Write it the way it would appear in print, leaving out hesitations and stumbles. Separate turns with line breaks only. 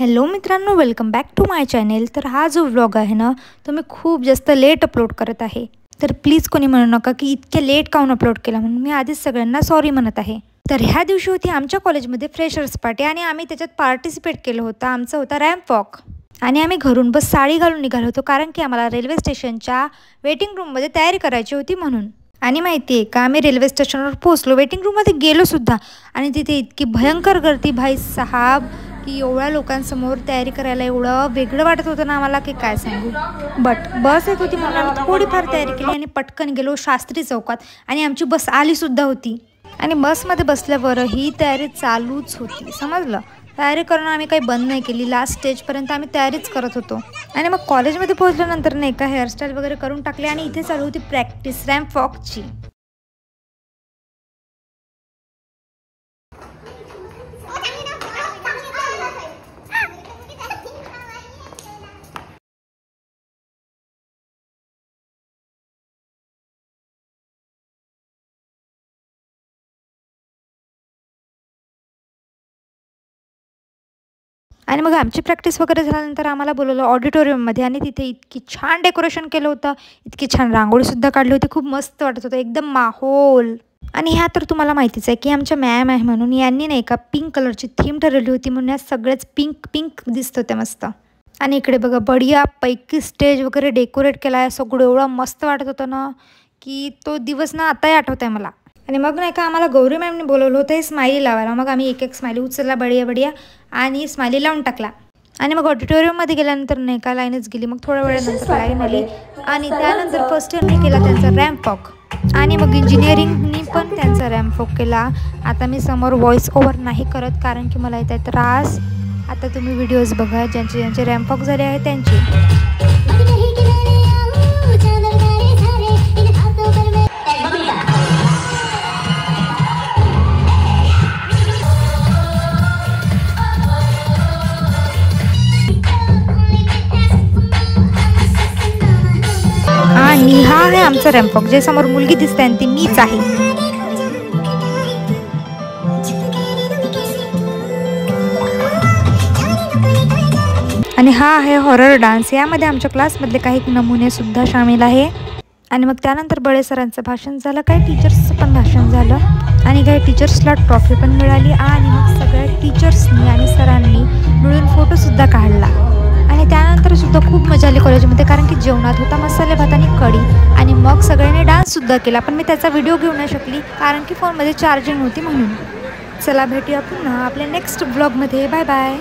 Hello मित्रांनो, welcome back to my channel. तर हा जो व्लॉग आहे ना, तो मी खूप जास्त लेट अपलोड करत आहे। तर प्लीज कोणी म्हणू नका की इतके लेट काऊन अपलोड केला म्हणून। मी आधीच सगळ्यांना सॉरी म्हणत आहे। तर ह्या दिवशी होती आमच्या कॉलेजमध्ये फ्रेशर्स पार्टी आणि आम्ही त्याच्यात पार्टिसिपेट केलं होतं। आमचा होता रॅम्प वॉक आणि आम्ही घरून बस साडी घालून निघालो होतो, कारण की आम्हाला रेल्वे स्टेशनच्या वेटिंग रूममध्ये तयारी करायची होती म्हणून। आणि माहिती आहे का, आम्ही रेल्वे स्टेशनवर पोहोचलो, वेटिंग रूममध्ये गेलो सुद्धा आणि तिथे इतकी भयंकर गर्दी भाई साहब की एवढ्या लोकांसमोर तयारी करायला एवढं वेगळं वाटत होतं ना आम्हाला की काय सांगू। बट बस येत होती म्हणून आम्ही थोडीफार तयारी केली आणि पटकन गेलो शास्त्री चौकात आणि आमची बस आली सुद्धा होती। आणि बसमध्ये बसल्यावर ही तयारी चालूच होती, समजलं। तयारी करून आम्ही काही बंद नाही केली, लास्ट स्टेजपर्यंत आम्ही तयारीच करत होतो। आणि मग कॉलेजमध्ये पोहोचल्यानंतर नाही का हेअरस्टाईल वगैरे करून टाकली आणि इथे चालू होती प्रॅक्टिस रॅम्प वॉकची। आणि मग आमची प्रॅक्टिस वगैरे झाल्यानंतर आम्हाला बोलवलं ऑडिटोरियममध्ये आणि तिथे इतकी छान डेकोरेशन केलं होतं, इतकी छान रांगोळीसुद्धा काढली होती, खूप मस्त वाटत होतं, एकदम माहोल। आणि ह्या तर तुम्हाला माहितीच आहे की आमच्या मॅम आहे म्हणून यांनी नाही का पिंक कलरची थीम ठरवली होती, म्हणून या सगळेच पिंक पिंक दिसत होते मस्त। आणि इकडे बघा बढिया पैकी स्टेज वगैरे डेकोरेट केला आहे, सगळं एवढं मस्त वाटत होतं ना की तो दिवस ना आताही आठवत आहे मला। आणि मग नाही का आम्हाला गौरी मॅमने बोलवलं होतं हे स्माइली लावायला, मग आम्ही एक एक स्माइली उचलला बढिया बढिया आणि स्माइली लावून टाकला। आणि मग ऑडिटोरियममध्ये गेल्यानंतर नाही का लाईनच गेली, मग थोड्या वेळानंतर लाईन आली आणि त्यानंतर फर्स्ट इयरने केला त्यांचा रॅम्प वॉक आणि मग इंजिनिअरिंगनी पण त्यांचा रॅम्प वॉक केला। आता मी समोर व्हॉइस ओव्हर नाही करत कारण की मला येत आहे त्रास। आता तुम्ही व्हिडिओज बघा ज्यांचे ज्यांचे रॅम्प वॉक झाले आहे त्यांचे। आणि हा आहे आमचा रॅम्प वॉक, जे समोर मुलगी दिसते ती मीच आहे। आणि हा आहे हॉरर डान्स, यामध्ये आमच्या क्लासमधले काही नमुने सुद्धा सामील आहे। आणि मग त्यानंतर बळे सरांचं भाषण झालं, काही टीचर्सचं पण भाषण झालं आणि काही टीचर्सला ट्रॉफी पण मिळाली। आणि मग सगळ्या टीचर्सनी आणि सरांनी मिळून फोटोसुद्धा काढला। आणि त्यानंतर सुद्धा खूप मजा आली कॉलेजमध्ये, कारण की जेवणात होता मसाले भात आणि कढी आणि मग सगळ्यांनी डान्ससुद्धा केला, पण मी त्याचा व्हिडिओ घेऊ नाही शकली कारण की फोनमध्ये चार्जिंग होती म्हणून। चला भेटूया पुन्हा आपल्या नेक्स्ट ब्लॉगमध्ये, बाय बाय।